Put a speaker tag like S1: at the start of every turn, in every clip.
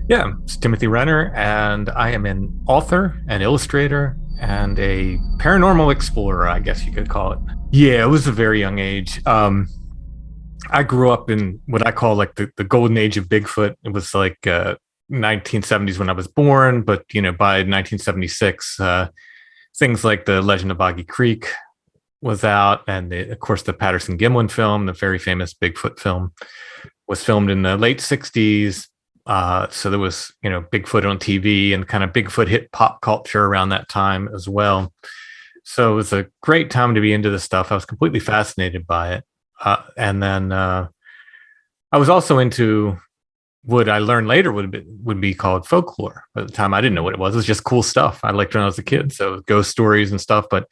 S1: Yeah, it's Timothy Renner, and I am an author, an illustrator, and a paranormal explorer, I guess you could call it. Yeah, it was a very young age. I grew up in what I call like the golden age of Bigfoot. It was like 1970s when I was born, but by 1976, things like the Legend of Boggy Creek was out, and of course the Patterson Gimlin film, the very famous Bigfoot film, was filmed in the late 60s. So there was, Bigfoot on TV, and kind of Bigfoot hit pop culture around that time as well. So it was a great time to be into this stuff. I was completely fascinated by it. And then I was also into what I learned later would be called folklore. At the time, I didn't know what it was. It was just cool stuff I liked when I was a kid. So ghost stories and stuff. But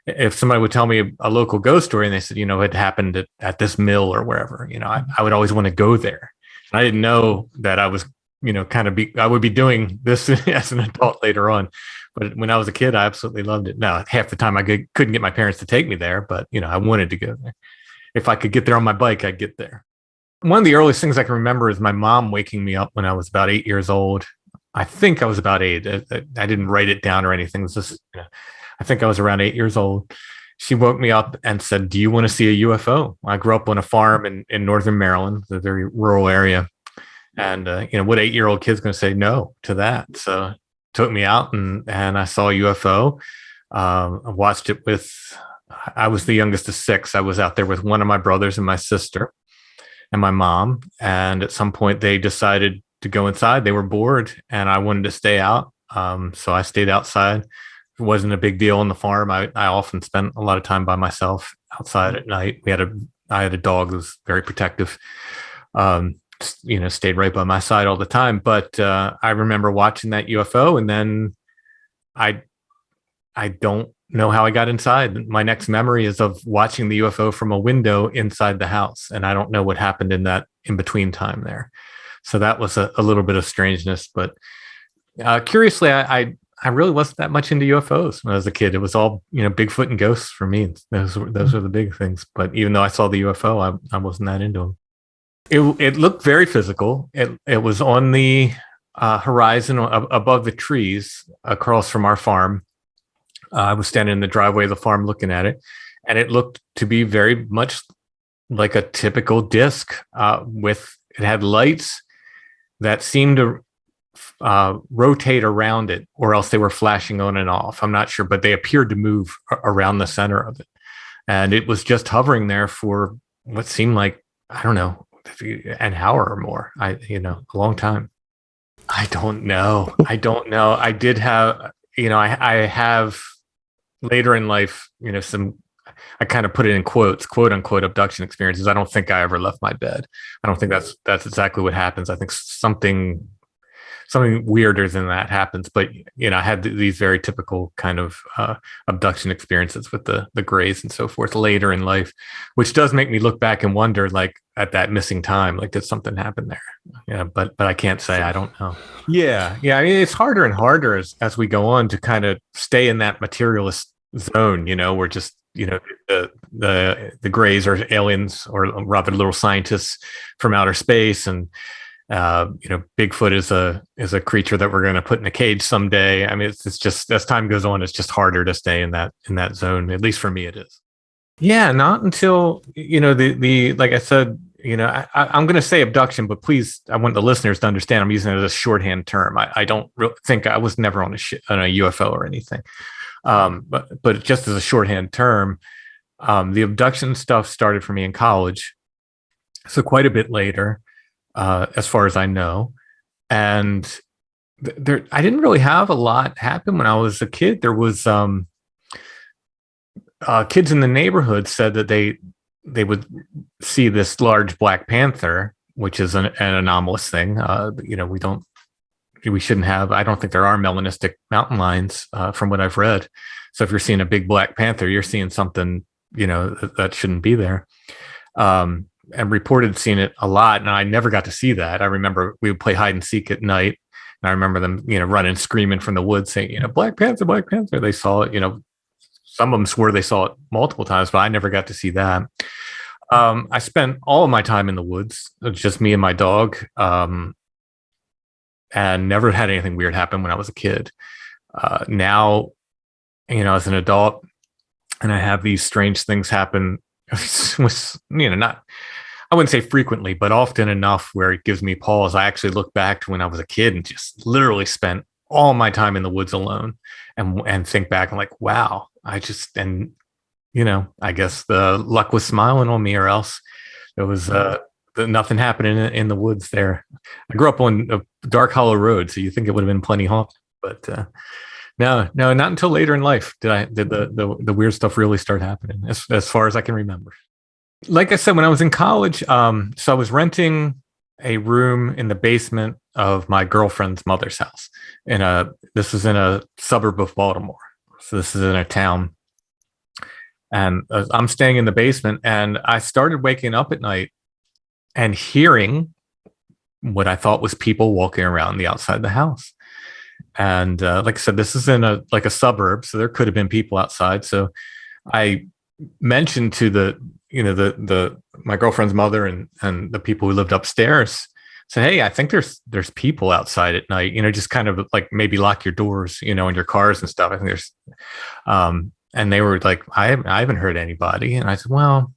S1: if somebody would tell me a local ghost story and they said, it happened at this mill or wherever, I would always want to go there. And I didn't know that I was, I would be doing this as an adult later on. But when I was a kid, I absolutely loved it. Now, half the time couldn't get my parents to take me there, but, I wanted to go there. If I could get there on my bike, I'd get there. One of the earliest things I can remember is my mom waking me up when I was about 8 years old. I think I was about eight. I didn't write it down or anything. It was just, I think I was around 8 years old. She woke me up and said, "Do you want to see a UFO?" I grew up on a farm in northern Maryland, a very rural area. And, what 8-year-old kid's going to say no to that? So took me out and I saw a UFO. I watched it I was the youngest of six. I was out there with one of my brothers and my sister and my mom. And at some point they decided to go inside. They were bored and I wanted to stay out. So I stayed outside. It wasn't a big deal on the farm. I often spent a lot of time by myself outside at night. I had a dog that was very protective. Stayed right by my side all the time. But I remember watching that UFO, and then I don't know how I got inside. My next memory is of watching the UFO from a window inside the house, and I don't know what happened in that in between time there. So that was a little bit of strangeness. But curiously, I really wasn't that much into UFOs when I was a kid. It was all Bigfoot and ghosts for me. Those were the big things. But even though I saw the UFO, I wasn't that into them. It looked very physical. It was on the horizon above the trees across from our farm. I was standing in the driveway of the farm looking at it, and it looked to be very much like a typical disc. It had lights that seemed to rotate around it, or else they were flashing on and off. I'm not sure, but they appeared to move around the center of it, and it was just hovering there for what seemed like, I don't know, an hour or more. A long time. I don't know. I did have, I have later in life, some, I kind of put it in quotes, quote unquote, abduction experiences. I don't think I ever left my bed. I don't think that's exactly what happens. I think something weirder than that happens. But I had these very typical kind of abduction experiences with the grays and so forth later in life, which does make me look back and wonder, like, at that missing time, like, did something happen there? Yeah, but I can't say. I don't know. Yeah. I mean, it's harder and harder as we go on to kind of stay in that materialist zone. We're just the grays are aliens, or rather little scientists from outer space, and Bigfoot is a creature that we're going to put in a cage someday. I mean, it's just, as time goes on, it's just harder to stay in that zone. At least for me, it is. Yeah, not until the like I said, I'm going to say abduction, but please, I want the listeners to understand I'm using it as a shorthand term. I don't think I was never on a UFO or anything, but just as a shorthand term, the abduction stuff started for me in college, so quite a bit later. As far as I know. And I didn't really have a lot happen when I was a kid. There was kids in the neighborhood said that they would see this large black panther, which is an anomalous thing. We shouldn't have. I don't think there are melanistic mountain lions from what I've read. So if you're seeing a big black panther, you're seeing something that shouldn't be there. And reported seeing it a lot, and I never got to see that. I remember we would play hide and seek at night, and I remember them, running, screaming from the woods, saying, "Black Panther, Black Panther." They saw it. Some of them swore they saw it multiple times, but I never got to see that. I spent all of my time in the woods, just me and my dog. and never had anything weird happen when I was a kid. Now, as an adult, and I have these strange things happen with, not, I wouldn't say frequently, but often enough where it gives me pause. I actually look back to when I was a kid and just literally spent all my time in the woods alone, and think back and like, wow, I guess the luck was smiling on me, or else there was nothing happening in the woods there. I grew up on a dark, hollow road, so you think it would have been plenty haunted, but no, not until later in life did the weird stuff really start happening, as far as I can remember. Like I said, when I was in college, so I was renting a room in the basement of my girlfriend's mother's house. This was in a suburb of Baltimore. So this is in a town. And I'm staying in the basement, and I started waking up at night and hearing what I thought was people walking around the outside of the house. And like I said, this is in a suburb, so there could have been people outside. So I mentioned to the my girlfriend's mother and the people who lived upstairs, say, hey, I think there's people outside at night, just kind of like maybe lock your doors, and your cars and stuff. I think there's, and they were like, I haven't heard anybody. And I said, well,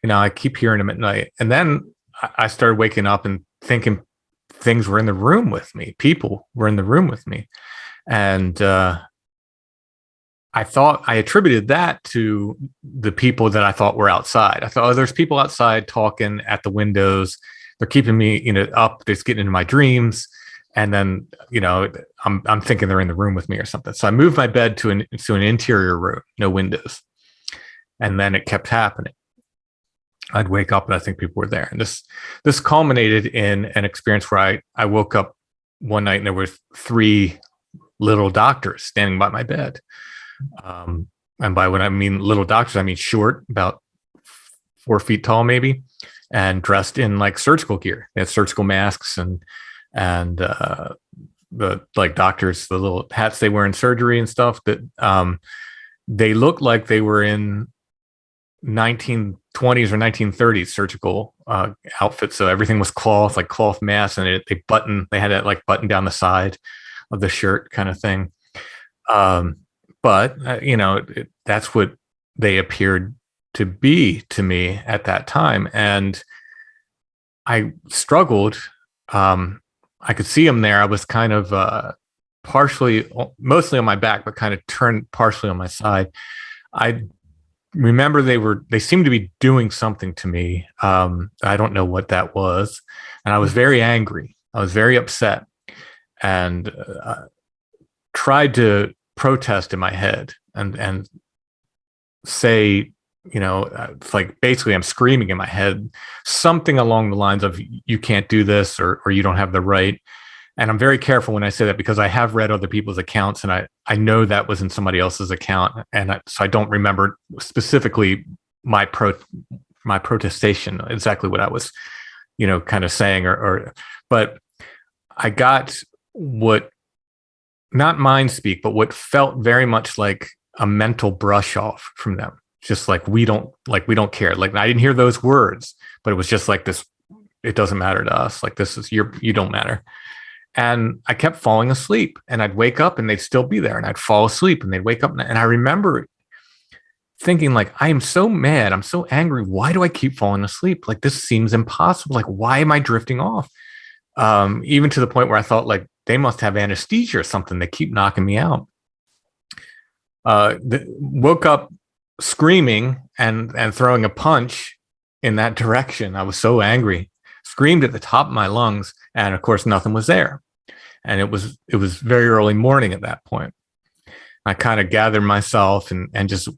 S1: I keep hearing them at night. And then I started waking up and thinking things were in the room with me. People were in the room with me. And I thought I attributed that to the people that I thought were outside. I thought, oh, there's people outside talking at the windows. They're keeping me, up. They're getting into my dreams. And then, I'm thinking they're in the room with me or something. So I moved my bed to an interior room, no windows. And then it kept happening. I'd wake up and I think people were there. And this culminated in an experience where I woke up one night and there were 3 little doctors standing by my bed. And by what I mean little doctors, I mean short, about 4 feet tall, maybe, and dressed in like surgical gear. They had surgical masks and the like doctors, the little hats they wear in surgery and stuff, that they looked like they were in 1920s or 1930s surgical outfits. So everything was cloth, like cloth masks, and they had it like button down the side of the shirt kind of thing. But that's what they appeared to be to me at that time. And I struggled. I could see them there. I was kind of mostly on my back, but kind of turned partially on my side. I remember they seemed to be doing something to me. I don't know what that was. And I was very angry. I was very upset, and tried to protest in my head and say, it's like basically I'm screaming in my head something along the lines of, you can't do this, or you don't have the right. And I'm very careful when I say that, because I have read other people's accounts, and I know that was in somebody else's account. And so I don't remember specifically my protestation, exactly what I was, kind of saying, but I got what, not mind speak, but what felt very much like a mental brush off from them. Just like, we don't care. Like, I didn't hear those words, but it was just like this, it doesn't matter to us. Like, this is you don't matter. And I kept falling asleep, and I'd wake up and they'd still be there, and I'd fall asleep and they'd wake up. And I remember thinking, like, I am so mad. I'm so angry. Why do I keep falling asleep? Like, this seems impossible. Like, why am I drifting off? Even to the point where I thought, like, they must have anesthesia or something. They keep knocking me out. Woke up screaming and throwing a punch in that direction. I was so angry, screamed at the top of my lungs, and of course nothing was there. And it was very early morning at that point. I kind of gathered myself and just,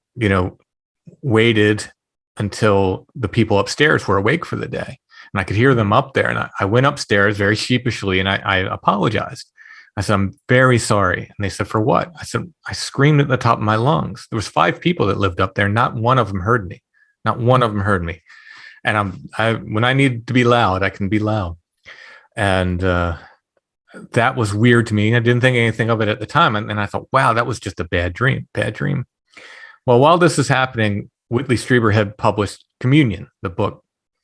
S1: waited until the people upstairs were awake for the day. And I could hear them up there. And I went upstairs very sheepishly, and I apologized. I said, I'm very sorry. And they said, for what? I said, I screamed at the top of my lungs. There was 5 people that lived up there. Not one of them heard me. Not one of them heard me. And when I need to be loud, I can be loud. And that was weird to me. I didn't think anything of it at the time. And I thought, wow, that was just a bad dream. Well, while this is happening, Whitley Strieber had published Communion, the book,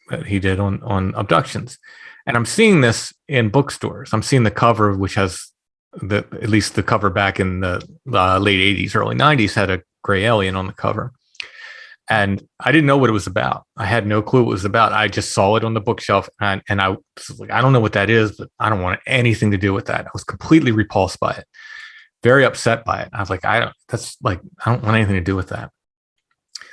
S1: that he did on abductions. And I'm seeing this in bookstores. I'm seeing the cover, which has at least the cover back in the late 80s, early 90s had a gray alien on the cover. And I didn't know what it was about. I had no clue what it was about. I just saw it on the bookshelf, and I was like, I don't know what that is, but I don't want anything to do with that. I was completely repulsed by it, very upset by it. I was like, I don't want anything to do with that.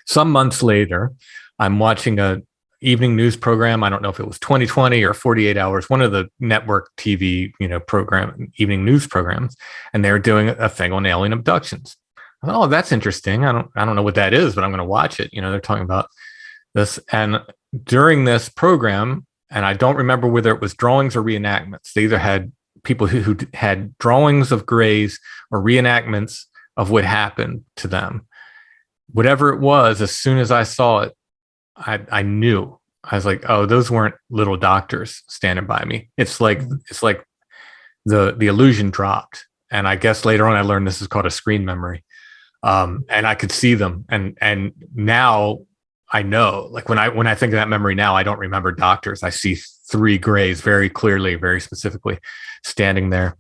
S1: Some months later, I'm watching a evening news program. I don't know if it was 2020 or 48 Hours, one of the network TV, evening news programs, and they were doing a thing on alien abductions. I thought, oh, that's interesting. I don't know what that is, but I'm going to watch it. They're talking about this, and during this program, and I don't remember whether it was drawings or reenactments. They either had people who had drawings of grays or reenactments of what happened to them. Whatever it was, as soon as I saw it, I knew. I was like, oh, those weren't little doctors standing by me. It's like the illusion dropped. And I guess later on I learned this is called a screen memory. And I could see them. And now I know, like when I think of that memory now, I don't remember doctors. I see 3 grays very clearly, very specifically standing there.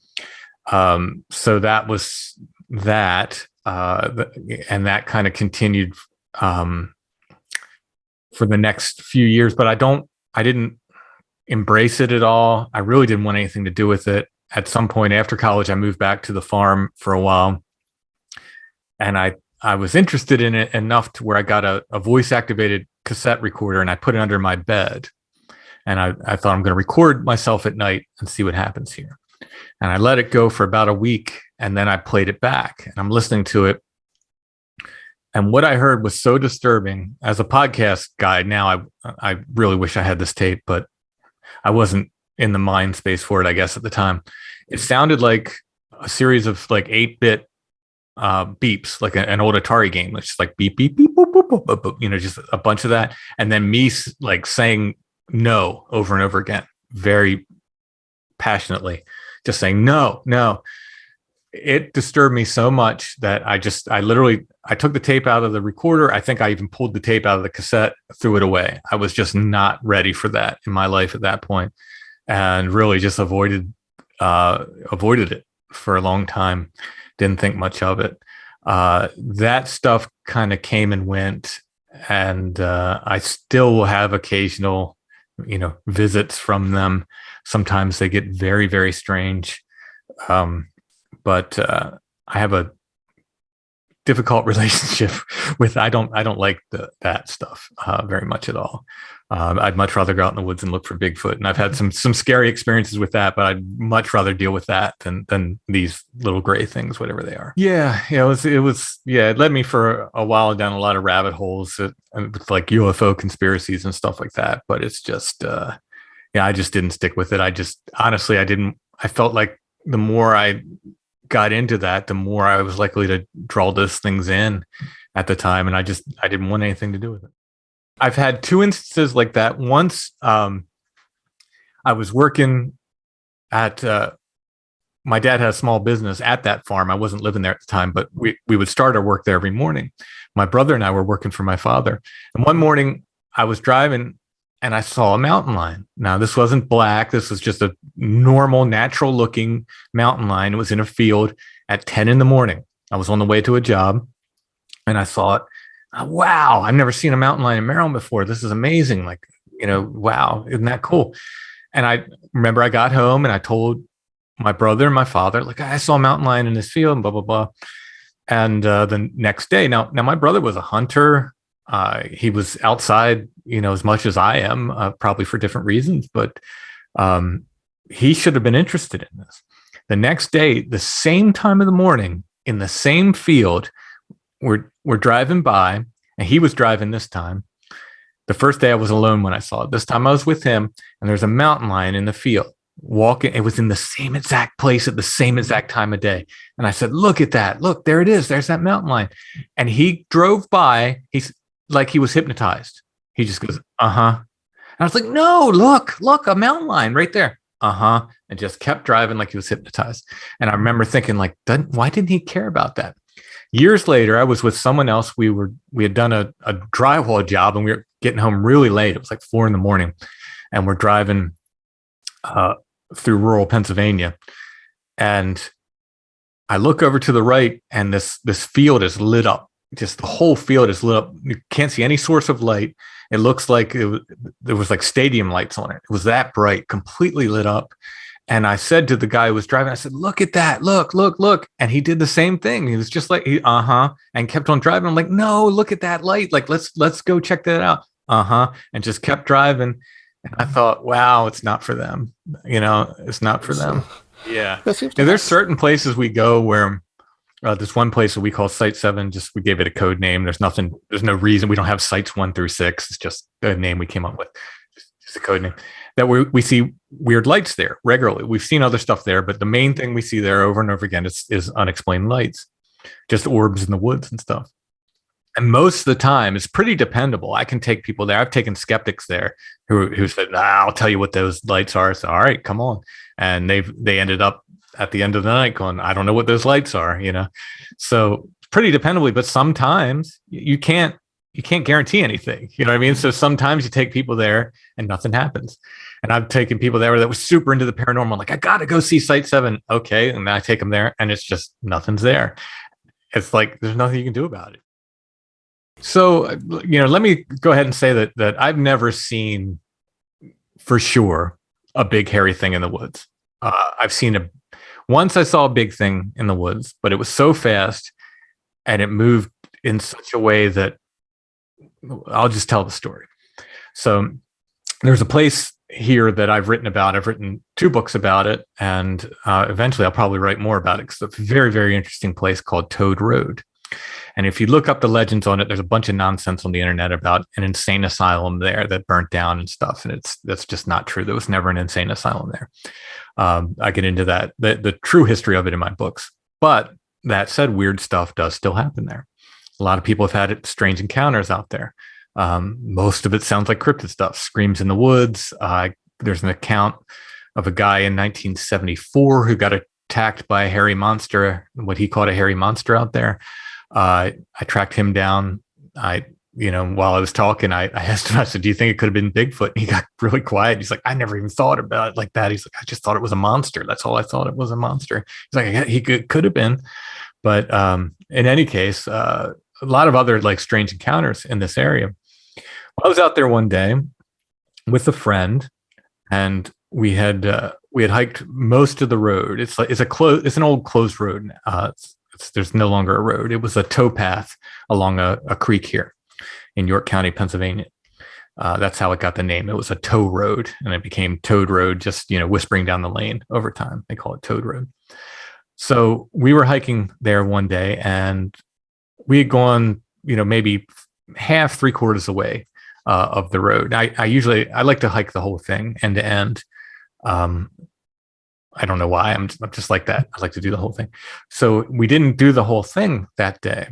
S1: So that was that. And that kind of continued for the next few years, but I didn't embrace it at all. I really didn't want anything to do with it. At some point after college, I moved back to the farm for a while, and I was interested in it enough to where I got a voice activated cassette recorder, and I put it under my bed. And I thought, I'm going to record myself at night and see what happens here. And I let it go for about a week, and then I played it back, and I'm listening to it. And what I heard was so disturbing. As a podcast guy now, I really wish I had this tape, but I wasn't in the mind space for it, I guess, at the time. It sounded like a series of like 8-bit beeps, like an old Atari game. It's just like beep, beep, beep, boop, boop, boop, boop, boop, just a bunch of that. And then me like saying no over and over again, very passionately, just saying no, no. It disturbed me so much that I took the tape out of the recorder. I think I even pulled the tape out of the cassette, threw it away. I was just not ready for that in my life at that point, and really just avoided it for a long time. Didn't think much of it. That stuff kind of came and went, and I still will have occasional, visits from them. Sometimes they get very, very strange. But I have a difficult relationship with. I don't like that stuff very much at all. I'd much rather go out in the woods and look for Bigfoot, and I've had some scary experiences with that. But I'd much rather deal with that than these little gray things, whatever they are. Yeah, it led me for a while down a lot of rabbit holes with like UFO conspiracies and stuff like that. But it's just, I just didn't stick with it. I felt like the more I got into that, the more I was likely to draw those things in at the time. And I didn't want anything to do with it. I've had 2 instances like that. Once I was working at, my dad had a small business at that farm. I wasn't living there at the time, but we would start our work there every morning. My brother and I were working for my father. And one morning I was driving and I saw a mountain lion. Now, this wasn't black. This was just a normal, natural-looking mountain lion. It was in a field at 10 in the morning. I was on the way to a job, and I saw it. Wow, I've never seen a mountain lion in Maryland before. This is amazing. Like, wow, isn't that cool? And I remember I got home, and I told my brother and my father, like, I saw a mountain lion in this field, and blah, blah, blah. And the next day, now my brother was a hunter. He was outside, as much as I am, probably for different reasons, but he should have been interested in this. The next day, the same time of the morning, in the same field, we're driving by, and he was driving this time. The first day I was alone when I saw it. This time I was with him, and there's a mountain lion in the field walking. It was in the same exact place at the same exact time of day. And I said, look at that. Look, there it is. There's that mountain lion. And he drove by. He's like, he was hypnotized. He just goes, uh-huh. And I was like, no, look, a mountain lion right there. Uh-huh. And just kept driving like he was hypnotized. And I remember thinking, like, why didn't he care about that? Years later, I was with someone else. We had done a drywall job, and we were getting home really late. It was like 4 a.m, and we're driving through rural Pennsylvania, and I look over to the right, and this field is lit up. Just the whole field is lit up. You can't see any source of light. It looks like there was like stadium lights on it. It was that bright, completely lit up. And I said to the guy who was driving, I said, "Look at that! Look, look, look!" And he did the same thing. He was just like, and kept on driving. I'm like, "No, look at that light! Like, let's go check that out." And just kept driving. And I thought, wow, it's not for them. It's not for them. Yeah. There's certain places we go where there's one place that we call Site 7. Just we gave it a code name. There's no reason. We don't have sites 1 through 6. It's just the name we came up with. Just a code name. That we see weird lights there regularly. We've seen other stuff there, but the main thing we see there over and over again is unexplained lights, just orbs in the woods and stuff. And most of the time, it's pretty dependable. I can take people there. I've taken skeptics there who said, "I'll tell you what those lights are." So, all right, come on. And they ended up at the end of the night going, "I don't know what those lights are," So pretty dependably, but sometimes you can't guarantee anything. You know what I mean? So sometimes you take people there and nothing happens. And I've taken people there that was super into the paranormal, like, "I got to go see Site 7. Okay. And then I take them there and it's just nothing's there. It's like, there's nothing you can do about it. So, let me go ahead and say that I've never seen for sure a big hairy thing in the woods. I've seen once I saw a big thing in the woods, but it was so fast and it moved in such a way that I'll just tell the story. So there's a place here that I've written about. I've written 2 books about it, and eventually I'll probably write more about it because it's a very, very interesting place called Toad Road. And if you look up the legends on it, there's a bunch of nonsense on the internet about an insane asylum there that burnt down and stuff. And that's just not true. There was never an insane asylum there. I get into that, the true history of it in my books. But that said, weird stuff does still happen there. A lot of people have had strange encounters out there. Most of it sounds like cryptid stuff, screams in the woods. There's an account of a guy in 1974 who got attacked by a hairy monster, what he called a hairy monster out there. I tracked him down. While I was talking, I asked him, I said, "Do you think it could have been Bigfoot?" And he got really quiet. He's like, "I never even thought about it like that." He's like, "I just thought it was a monster. That's all I thought it was, a monster." He's like, "Yeah, he could have been." But in any case, a lot of other like strange encounters in this area. I was out there one day with a friend, and we had hiked most of the road. It's an old closed road. There's no longer a road. It was a towpath along a creek here in York County, Pennsylvania. That's how it got the name. It was a tow road, and it became Toad Road, just whispering down the lane over time. They call it Toad Road. So we were hiking there one day, and we had gone, maybe half, 3/4 away of the road. I like to hike the whole thing end to end. I don't know why. I'm just like that. I like to do the whole thing. So we didn't do the whole thing that day.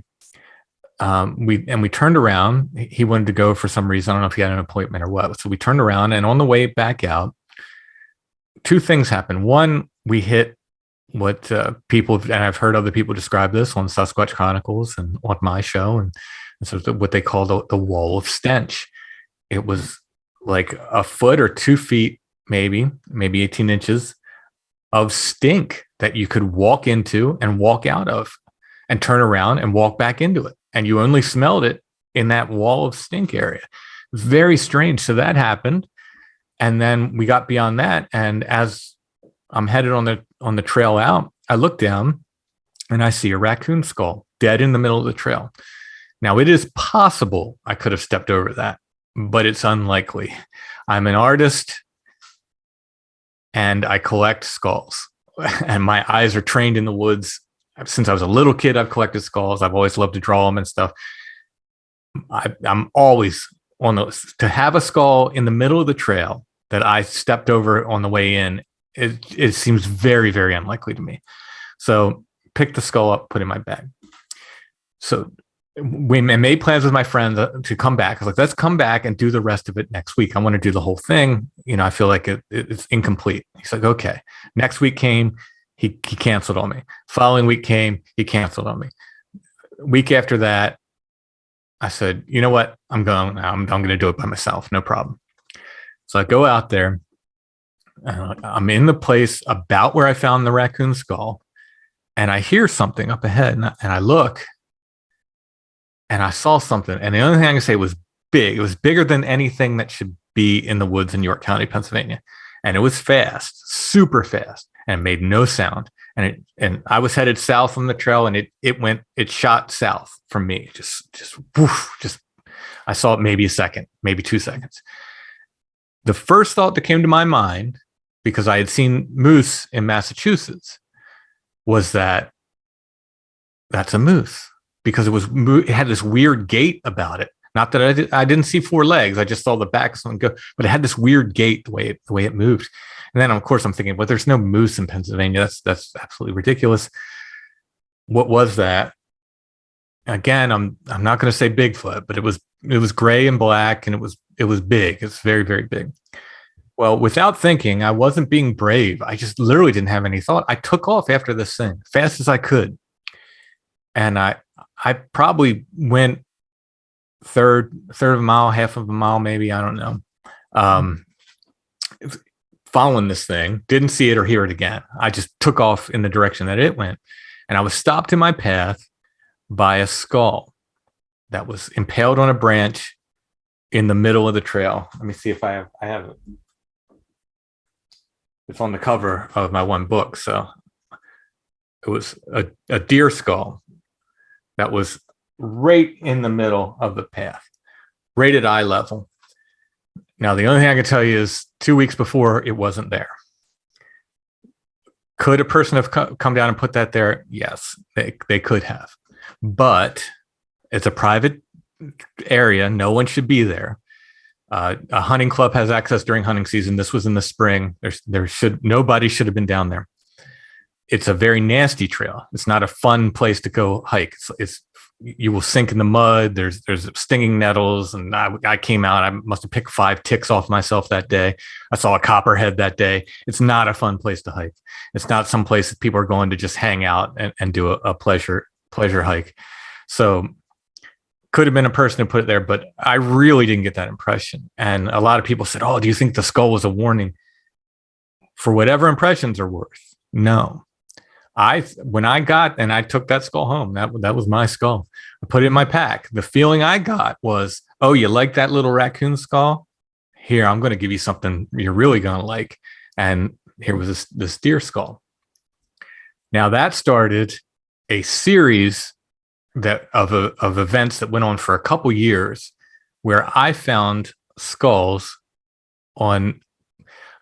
S1: We turned around. He wanted to go for some reason. I don't know if he had an appointment or what. So we turned around, and on the way back out, 2 things happened. One, we hit what people, and I've heard other people describe this on Sasquatch Chronicles and on my show, and so what they call the wall of stench. It was like a foot or 2 feet, maybe 18 inches of stink that you could walk into and walk out of and turn around and walk back into it. And you only smelled it in that wall of stink area. Very strange. So that happened. And then we got beyond that. And as I'm headed on the trail out, I look down and I see a raccoon skull dead in the middle of the trail. Now, it is possible I could have stepped over that, but it's unlikely. I'm an artist, and I collect skulls, and my eyes are trained in the woods. Since I was a little kid, I've collected skulls. I've always loved to draw them and stuff. I'm always on those. To have a skull in the middle of the trail that I stepped over on the way in, it seems very, very unlikely to me. So pick the skull up, put it in my bag. So we made plans with my friends to come back. I was like, let's come back and do the rest of it next week. I want to do the whole thing. I feel like it's incomplete. He's like, okay. Next week came, he canceled on me. Following week came, he canceled on me. week after that, I said, you know what? I'm going to do it by myself. No problem. So I go out there. I'm in the place about where I found the raccoon skull, and I hear something up ahead, and I look, and I saw something. And the only thing I can say was big. It was bigger than anything that should be in the woods in York County, Pennsylvania. And it was fast, super fast, and made no sound. And I was headed south on the trail, and it shot south from me. Just woof, I saw it maybe a second, maybe 2 seconds. The first thought that came to my mind, because I had seen moose in Massachusetts, was that's a moose, because it had this weird gait about it. Not that I didn't see 4 legs. I just saw the back of something go, but it had this weird gait the way it moved. And then of course I'm thinking, well, there's no moose in Pennsylvania. That's absolutely ridiculous. What was that? Again, I'm not going to say Bigfoot, but it was gray and black, and it was big. It's very, very big. Well, without thinking, I wasn't being brave. I just literally didn't have any thought. I took off after this thing fast as I could. And I probably went third of a mile, half of a mile, maybe, I don't know. Following this thing, didn't see it or hear it again. I just took off in the direction that it went. And I was stopped in my path by a skull that was impaled on a branch in the middle of the trail. Let me see if I have it. It's on the cover of my one book. So it was a deer skull that was right in the middle of the path, right at eye level. Now, the only thing I can tell you is 2 weeks before, it wasn't there. Could a person have come down and put that there? Yes, they could have. But it's a private area. No one should be there. A hunting club has access during hunting season. This was in the spring. Nobody should have been down there. It's a very nasty trail. It's not a fun place to go hike. You will sink in the mud. There's stinging nettles. And I came out, I must have picked 5 ticks off myself that day. I saw a copperhead that day. It's not a fun place to hike. It's not some place that people are going to just hang out and do a pleasure hike. So could have been a person who put it there, but I really didn't get that impression. And a lot of people said, oh, do you think the skull was a warning? For whatever impressions are worth, no. When I took that skull home, that was my skull. I put it in my pack. The feeling I got was, oh, you like that little raccoon skull? Here, I'm going to give you something you're really going to like. And here was this deer skull. Now that started a series of events that went on for a couple years, where I found skulls on,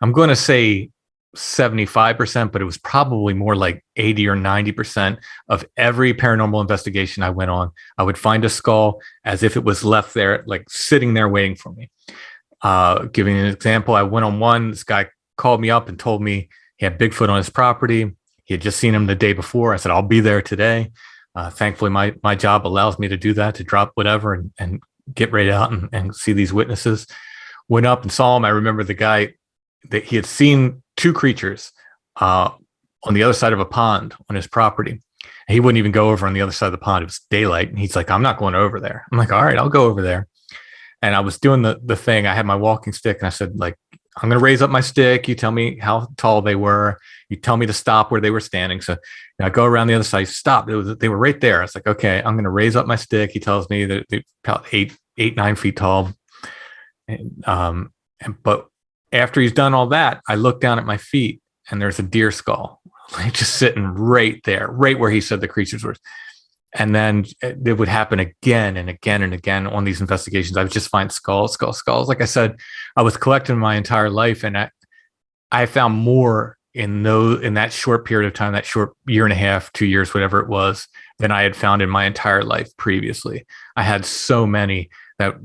S1: I'm going to say 75%, but it was probably more like 80 or 90% of every paranormal investigation I went on. I would find a skull as if it was left there, like sitting there waiting for me. Giving an example, I went on one. This guy called me up and told me he had Bigfoot on his property. He had just seen him the day before. I said, I'll be there today. Thankfully, my job allows me to do that, to drop whatever and get right out and see these witnesses. Went up and saw him. I remember the guy that he had seen 2 creatures on the other side of a pond on his property. And he wouldn't even go over on the other side of the pond. It was daylight. And he's like, I'm not going over there. I'm like, all right, I'll go over there. And I was doing the thing. I had my walking stick, and I said, like, I'm going to raise up my stick. You tell me how tall they were. You tell me to stop where they were standing. So I go around the other side, stop. They were right there. I was like, okay, I'm going to raise up my stick. He tells me that they're about 9 feet tall. But after he's done all that, I look down at my feet, and there's a deer skull just sitting right there, right where he said the creatures were. And then it would happen again and again and again on these investigations. I would just find skulls. Like I said, I was collecting my entire life, and I found more in that short period of time, that short year and a half, 2 years, whatever it was, than I had found in my entire life previously. I had so many that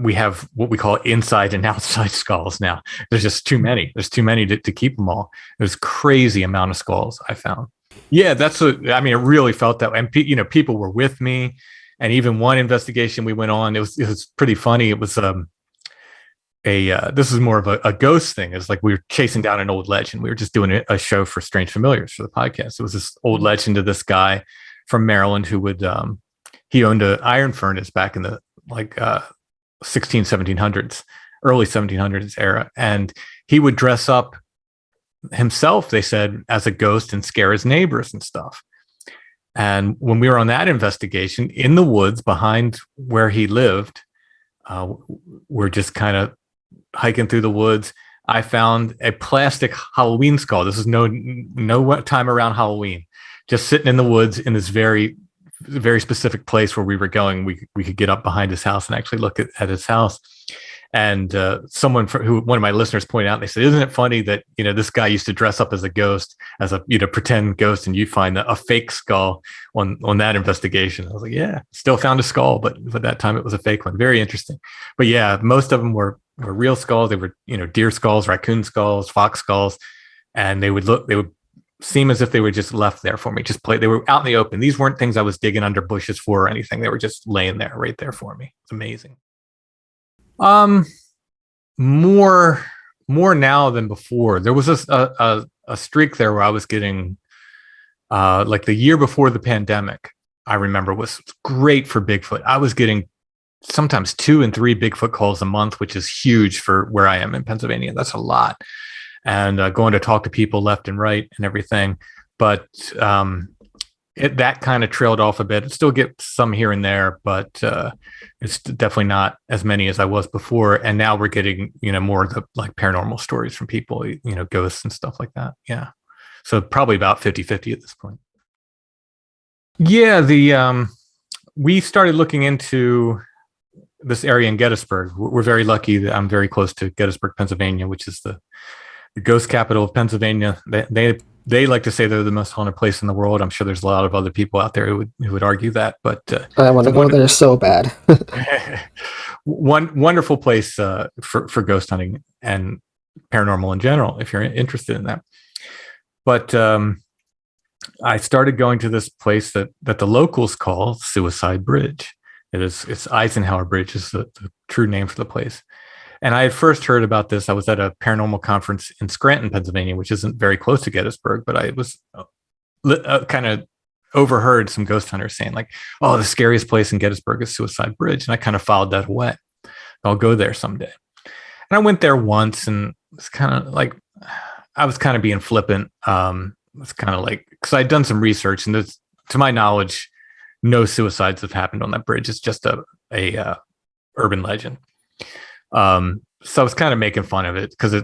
S1: we have what we call inside and outside skulls now. There's just too many. There's too many to keep them all. There's crazy amount of skulls I found. Yeah, it really felt that way. And people were with me. And even one investigation we went on, it was pretty funny. It was this is more of a ghost thing. It's like we were chasing down an old legend. We were just doing a show for Strange Familiars for the podcast. It was this old legend of this guy from Maryland who would, he owned an iron furnace back in the 1700s, early 1700s era. And he would dress up himself, they said, as a ghost and scare his neighbors and stuff. And when we were on that investigation in the woods behind where he lived, we're just kind of hiking through the woods. I found a plastic Halloween skull. This is no time around Halloween, just sitting in the woods in this very, very specific place where we were going. We could get up behind his house and actually look at his house. And one of my listeners pointed out, they said, "Isn't it funny that this guy used to dress up as a ghost, as a pretend ghost, and you find a fake skull on that investigation?" I was like, "Yeah, still found a skull, but that time it was a fake one." Very interesting. But yeah, most of them were real skulls. They were deer skulls, raccoon skulls, fox skulls, and they would seem as if they were just left there for me. They were out in the open. These weren't things I was digging under bushes for or anything. They were just laying there, right there for me. It's amazing. More now than before. There was a streak there where I was getting, like the year before the pandemic, I remember was great for Bigfoot. I was getting sometimes 2 and 3 Bigfoot calls a month, which is huge for where I am in Pennsylvania. That's a lot. And going to talk to people left and right and everything. But that kind of trailed off a bit. It still get some here and there, but it's definitely not as many as I was before. And now we're getting, more of the like paranormal stories from people, ghosts and stuff like that. Yeah. So probably about 50-50 at this point. Yeah. We started looking into this area in Gettysburg. We're very lucky that I'm very close to Gettysburg, Pennsylvania, which is the ghost capital of Pennsylvania. They like to say they're the most haunted place in the world. I'm sure there's a lot of other people out there who would argue that, but
S2: I want to go there so bad.
S1: Wonderful place for ghost hunting and paranormal in general, if you're interested in that. But I started going to this place that the locals call Suicide Bridge. It's Eisenhower Bridge is the true name for the place. And I had first heard about this. I was at a paranormal conference in Scranton, Pennsylvania, which isn't very close to Gettysburg, but I was kind of overheard some ghost hunters saying like, "Oh, the scariest place in Gettysburg is Suicide Bridge." And I kind of filed that away. I'll go there someday. And I went there once, and it's kind of like, I was kind of being flippant. It's kind of like, because I'd done some research, and to my knowledge, no suicides have happened on that bridge. It's just a urban legend. So I was kind of making fun of it because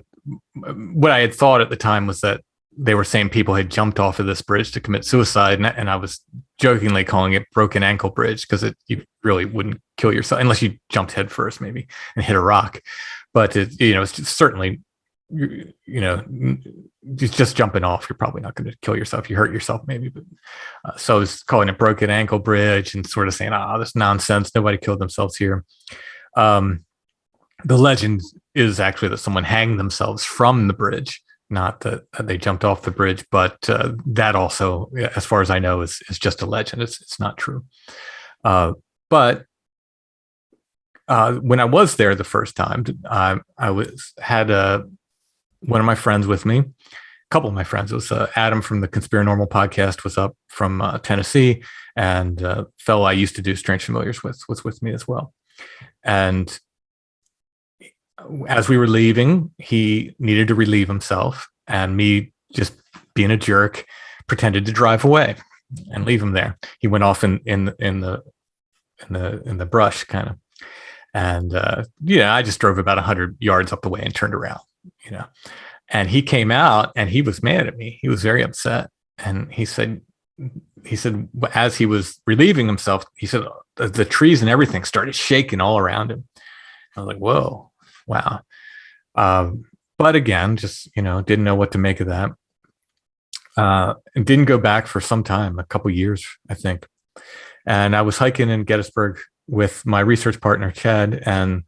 S1: what I had thought at the time was that they were saying people had jumped off of this bridge to commit suicide, and I was jokingly calling it Broken Ankle Bridge because you really wouldn't kill yourself unless you jumped head first, maybe, and hit a rock. But it's certainly, just jumping off, you're probably not going to kill yourself. You hurt yourself maybe, but so I was calling it Broken Ankle Bridge and sort of saying, this nonsense. Nobody killed themselves here. The legend is actually that someone hanged themselves from the bridge, not that they jumped off the bridge, but that also, as far as I know, is just a legend. It's not true. But when I was there the first time, I had one of my friends with me, a couple of my friends. It was Adam from the Conspiranormal podcast was up from Tennessee, and a fellow I used to do Strange Familiars with was with me as well. And as we were leaving, he needed to relieve himself, and me, just being a jerk, pretended to drive away and leave him there. He went off in the brush, kind of, and I just drove about 100 yards up the way and turned around, And he came out, and he was mad at me. He was very upset, and he said, as he was relieving himself, he said the trees and everything started shaking all around him. I was like, whoa. Wow. But again, just, didn't know what to make of that. And didn't go back for some time, a couple years, I think. And I was hiking in Gettysburg with my research partner, Chad, and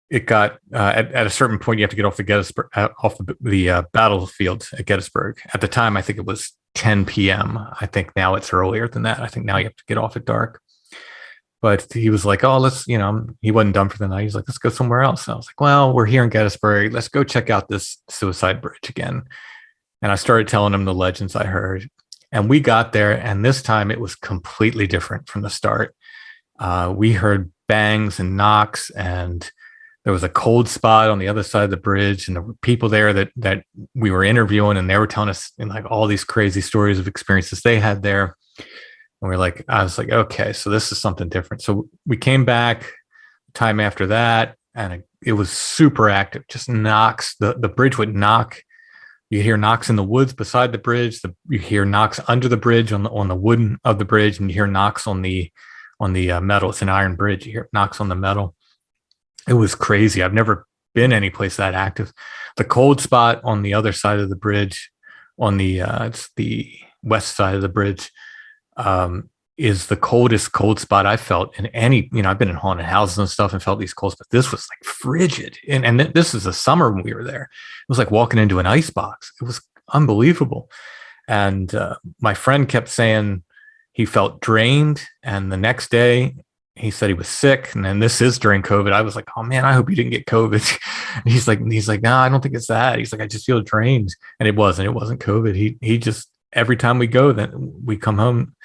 S1: it got, at a certain point, you have to get off the battlefield at Gettysburg. At the time, I think it was 10 p.m. I think now it's earlier than that. I think now you have to get off at dark. But he was like, let's, he wasn't done for the night. He's like, let's go somewhere else. And I was like, well, we're here in Gettysburg. Let's go check out this Suicide Bridge again. And I started telling him the legends I heard. And we got there, and this time it was completely different from the start. We heard bangs and knocks, and there was a cold spot on the other side of the bridge, and there were people there that we were interviewing, and they were telling us like all these crazy stories of experiences they had there. And we are like, I was like, okay, so this is something different. So we came back time after that, and it was super active. Just knocks. The bridge would knock. You hear knocks in the woods beside the bridge. You hear knocks under the bridge on the wooden of the bridge, and you hear knocks on the metal. It's an iron bridge. You hear knocks on the metal. It was crazy. I've never been any place that active. The cold spot on the other side of the bridge, on it's the west side of the bridge, is the coldest cold spot I felt in any. I've been in haunted houses and stuff and felt these colds, but this was like frigid. And this is the summer when we were there. It was like walking into an ice box. It was unbelievable. And my friend kept saying he felt drained, and the next day he said he was sick. And then this is during COVID. I was like, oh man, I hope you didn't get COVID. he's like, no, I don't think it's that. He's like, I just feel drained. And it wasn't COVID. He just, every time we go, then we come home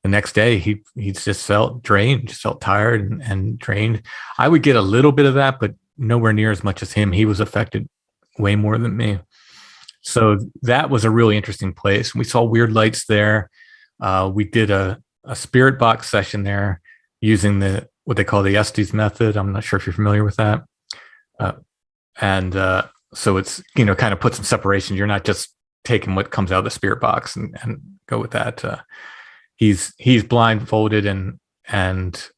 S1: the next day, he just felt drained, just felt tired and drained. I would get a little bit of that, but nowhere near as much as him. He was affected way more than me. So that was a really interesting place. We saw weird lights there. We did a spirit box session there using what they call the Estes method. I'm not sure if you're familiar with that. So it's, kind of put some separation. You're not just taking what comes out of the spirit box and go with that. He's blindfolded and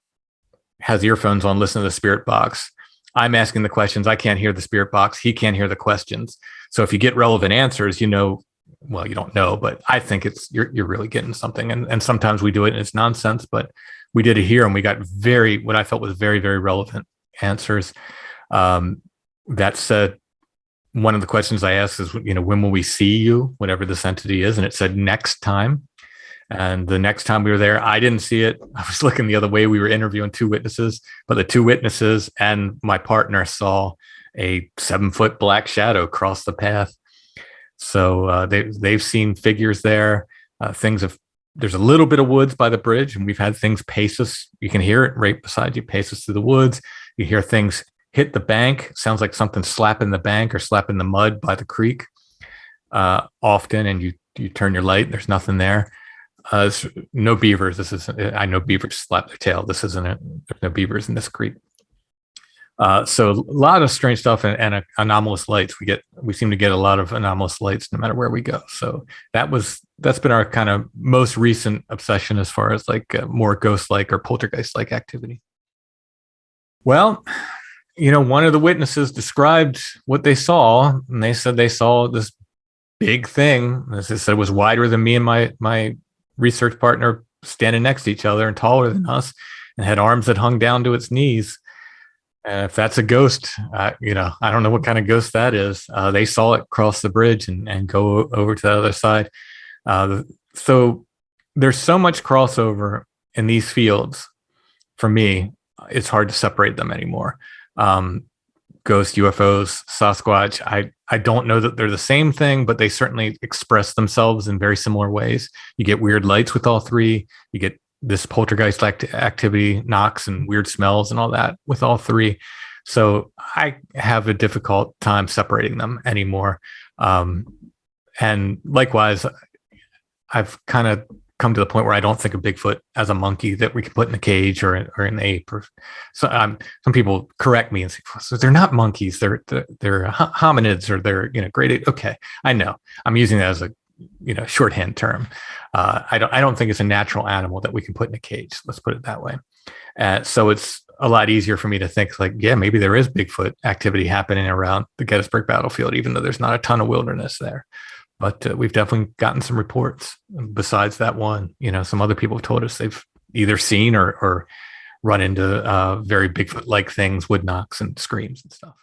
S1: has earphones on, listening to the spirit box. I'm asking the questions. I can't hear the spirit box. He can't hear the questions. So if you get relevant answers, well, you don't know, but I think you're really getting something. And sometimes we do it and it's nonsense, but we did it here and we got what I felt was very, very relevant answers. That said, one of the questions I asked is, when will we see you, whatever this entity is? And it said next time. And the next time we were there, I didn't see it. I was looking the other way. We were interviewing 2 witnesses, but the 2 witnesses and my partner saw a 7-foot black shadow cross the path. So they've seen figures there. There's a little bit of woods by the bridge, and we've had things pace us. You can hear it right beside you, pace us through the woods. You hear things hit the bank. Sounds like something slapping the bank or slapping the mud by the creek often, and you turn your light. There's nothing there. No beavers. I know beavers slap their tail. This isn't it. There's no beavers in this creek. So a lot of strange stuff and anomalous lights. We seem to get a lot of anomalous lights no matter where we go. So that's been our kind of most recent obsession as far as like more ghost-like or poltergeist-like activity. Well, one of the witnesses described what they saw, and they said they saw this big thing. As I said, it was wider than me and my research partner standing next to each other and taller than us, and had arms that hung down to its knees. And if that's a ghost, I don't know what kind of ghost that is. They saw it cross the bridge and go over to the other side. So there's so much crossover in these fields. For me, it's hard to separate them anymore. Ghosts, UFOs, Sasquatch. I don't know that they're the same thing, but they certainly express themselves in very similar ways. You get weird lights with all 3. You get this poltergeist activity, knocks and weird smells and all that with all 3. So I have a difficult time separating them anymore. And likewise, I've kind of come to the point where I don't think of Bigfoot as a monkey that we can put in a cage or an ape. Some people correct me and say, so they're not monkeys. They're hominids, or they're great ape. Okay, I know. I'm using that as a shorthand term. I don't think it's a natural animal that we can put in a cage. Let's put it that way. So it's a lot easier for me to think like, yeah, maybe there is Bigfoot activity happening around the Gettysburg battlefield, even though there's not a ton of wilderness there. But we've definitely gotten some reports besides that one. Some other people have told us they've either seen or run into very Bigfoot-like things, wood knocks and screams and stuff.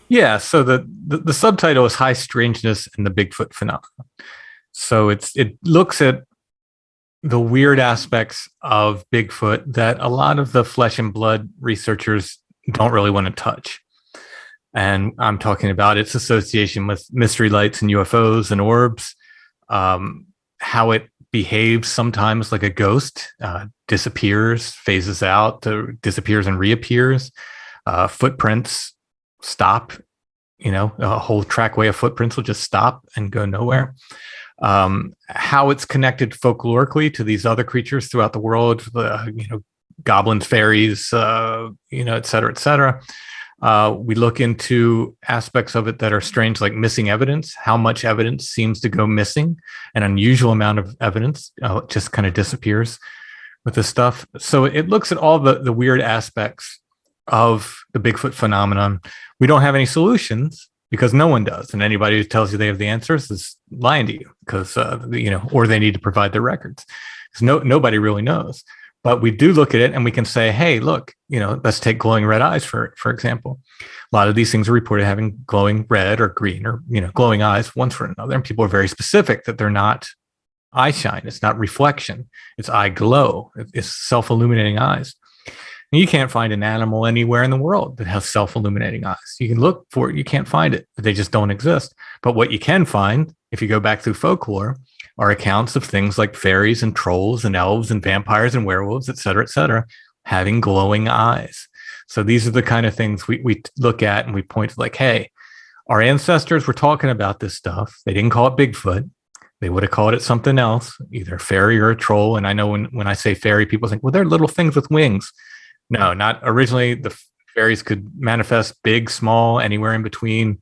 S1: Yeah, so the subtitle is High Strangeness and the Bigfoot Phenomenon. So it looks at the weird aspects of Bigfoot that a lot of the flesh and blood researchers don't really want to touch. And I'm talking about its association with mystery lights and UFOs and orbs, how it behaves sometimes like a ghost, disappears, phases out, disappears and reappears. Footprints stop, a whole trackway of footprints will just stop and go nowhere. How it's connected folklorically to these other creatures throughout the world, goblins, fairies, et cetera, et cetera. We look into aspects of it that are strange, like missing evidence, how much evidence seems to go missing, an unusual amount of evidence just kind of disappears with this stuff. So it looks at all the weird aspects of the Bigfoot phenomenon. We don't have any solutions because no one does. And anybody who tells you they have the answers is lying to you because, or they need to provide their records because nobody really knows. But we do look at it and we can say, hey, look, let's take glowing red eyes, for example. A lot of these things are reported having glowing red or green or, glowing eyes one for another. And people are very specific that they're not eye shine. It's not reflection. It's eye glow. It's self-illuminating eyes. And you can't find an animal anywhere in the world that has self-illuminating eyes. You can look for it. You can't find it. They just don't exist. But what you can find, if you go back through folklore, are accounts of things like fairies and trolls and elves and vampires and werewolves, et cetera, having glowing eyes. So these are the kind of things we look at and we point to, like, hey, our ancestors were talking about this stuff. They didn't call it Bigfoot. They would have called it something else, either a fairy or a troll. And I know when I say fairy, people think, well, they're little things with wings. No, not originally. The fairies could manifest big, small, anywhere in between.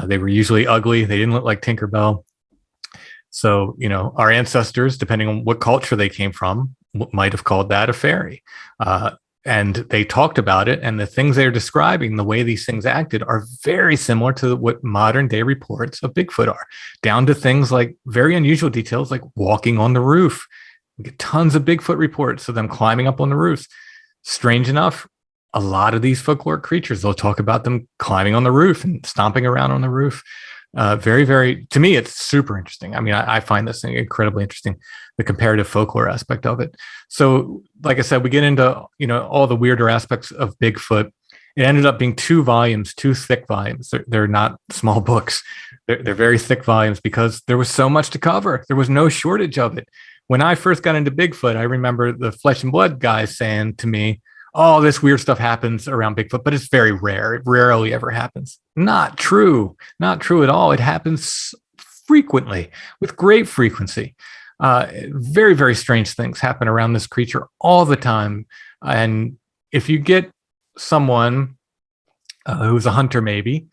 S1: They were usually ugly. They didn't look like Tinkerbell. So, our ancestors, depending on what culture they came from, might have called that a fairy. And they talked about it. And the things they're describing, the way these things acted, are very similar to what modern day reports of Bigfoot are, down to things like very unusual details, like walking on the roof. We get tons of Bigfoot reports of them climbing up on the roofs. Strange enough, a lot of these folkloric creatures, they'll talk about them climbing on the roof and stomping around on the roof. Very, very, to me, it's super interesting. I mean, I find this thing incredibly interesting, the comparative folklore aspect of it. So, like I said, we get into, all the weirder aspects of Bigfoot. It ended up being 2 volumes, 2 thick volumes. They're not small books. They're very thick volumes because there was so much to cover. There was no shortage of it. When I first got into Bigfoot, I remember the Flesh and Blood guys saying to me, oh, this weird stuff happens around Bigfoot, but it's very rare. It rarely ever happens. Not true. Not true at all. It happens frequently, with great frequency. Very, very strange things happen around this creature all the time. And if you get someone who's a hunter maybe,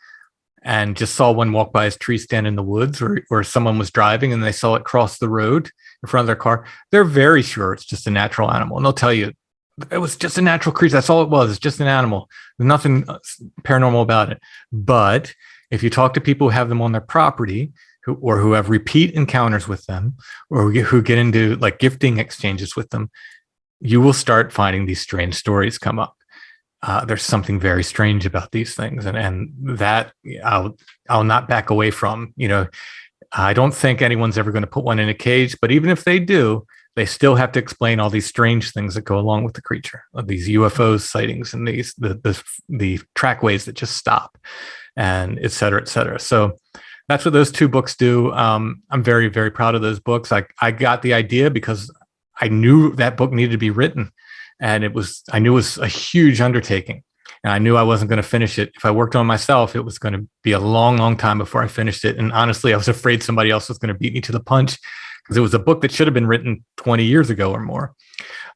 S1: and just saw one walk by his tree stand in the woods, or someone was driving and they saw it cross the road in front of their car, they're very sure it's just a natural animal. And they'll tell you, it was just a natural creature. That's all it was. It's just an animal. There's nothing paranormal about it. But if you talk to people who have them on their property, who have repeat encounters with them, or who get into like gifting exchanges with them, you will start finding these strange stories come up. There's something very strange about these things, and that I'll not back away from. I don't think anyone's ever going to put one in a cage, but even if they do, they still have to explain all these strange things that go along with the creature, these UFO sightings and the trackways that just stop, and et cetera, et cetera. So that's what those 2 books do. I'm very, very proud of those books. I got the idea because I knew that book needed to be written, and I knew it was a huge undertaking, and I knew I wasn't going to finish it. If I worked on it myself, it was going to be a long, long time before I finished it. And honestly, I was afraid somebody else was going to beat me to the punch, because it was a book that should have been written 20 years ago or more.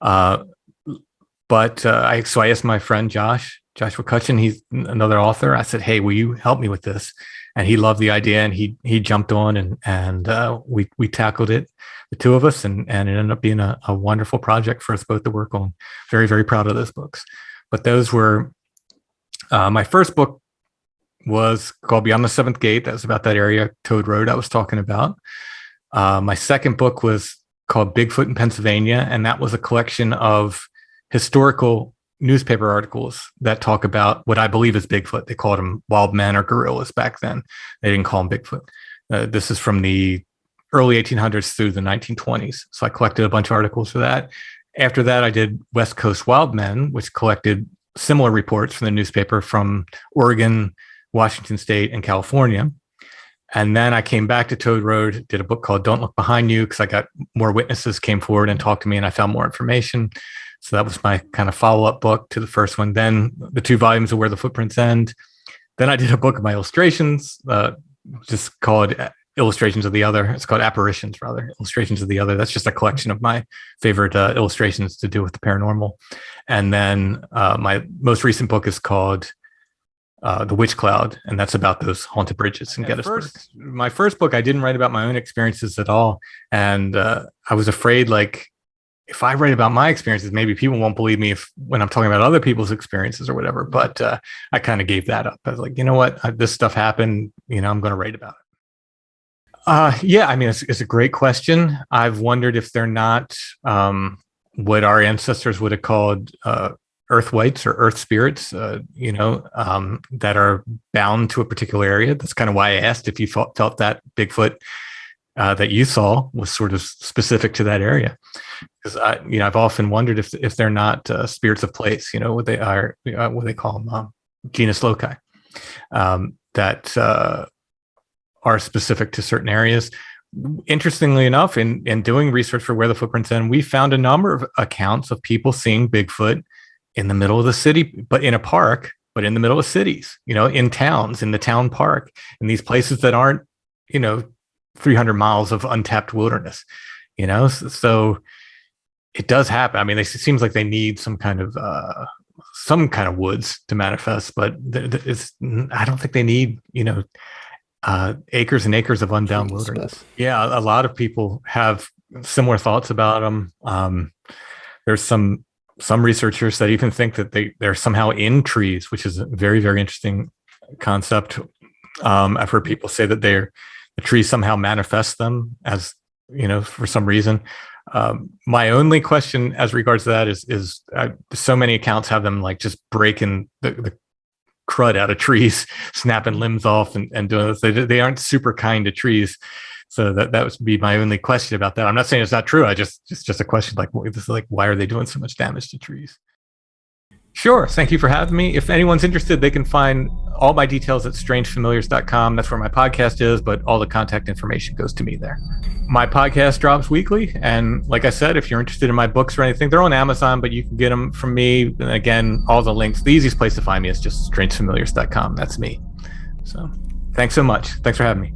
S1: But I asked my friend Joshua Cutchin, he's another author. I said, hey, will you help me with this? And he loved the idea, and he jumped on, and we tackled it, the 2 of us, and it ended up being a wonderful project for us both to work on. Very, very proud of those books. But those were, my first book was called Beyond the Seventh Gate. That was about that area, Toad Road I was talking about. My second book was called Bigfoot in Pennsylvania, and that was a collection of historical newspaper articles that talk about what I believe is Bigfoot. They called them wild men or gorillas back then. They didn't call them Bigfoot. This is from the early 1800s through the 1920s. So I collected a bunch of articles for that. After that, I did West Coast Wild Men, which collected similar reports from the newspaper from Oregon, Washington State, and California. And then I came back to Toad Road, did a book called Don't Look Behind You, because I got more witnesses came forward and talked to me, and I found more information. So that was my kind of follow-up book to the first one. Then the 2 volumes of Where the Footprints End. Then I did a book of my illustrations, just called Illustrations of the Other. It's called Apparitions, rather, Illustrations of the Other. That's just a collection of my favorite illustrations to do with the paranormal. And then my most recent book is called The Witch Cloud, and that's about those haunted bridges in Gettysburg. My first book, I didn't write about my own experiences at all, and I was afraid, like, if I write about my experiences, maybe people won't believe me when I'm talking about other people's experiences or whatever. But I kind of gave that up. I was like, you know what, this stuff happened. I'm going to write about it. Yeah, I mean, it's a great question. I've wondered if they're not what our ancestors would have called earth wights or earth spirits, that are bound to a particular area. That's kind of why I asked if you felt that Bigfoot that you saw was sort of specific to that area. Because I've often wondered if they're not spirits of place, what they are, what they call them, genus loci, that are specific to certain areas. Interestingly enough, in doing research for Where the Footprints End, we found a number of accounts of people seeing Bigfoot in the middle of the city, but in a park, but in the middle of cities, in towns, in the town park, in these places that aren't, 300 miles of untapped wilderness, so it does happen. I mean, it seems like they need some kind of woods to manifest, but I don't think they need, acres and acres of unbound wilderness. Yeah, a lot of people have similar thoughts about them. There's some researchers that even think that they're somehow in trees, which is a very, very interesting concept. I've heard people say that the trees somehow manifest them as, for some reason. My only question as regards to that is so many accounts have them like just breaking the crud out of trees, snapping limbs off and doing this. They aren't super kind to trees. So that would be my only question about that. I'm not saying it's not true. It's just a question like, this is like, why are they doing so much damage to trees? Sure. Thank you for having me. If anyone's interested, they can find all my details at strangefamiliars.com. That's where my podcast is, but all the contact information goes to me there. My podcast drops weekly. And like I said, if you're interested in my books or anything, they're on Amazon, but you can get them from me. And again, all the links, the easiest place to find me is just strangefamiliars.com. That's me. So thanks so much. Thanks for having me.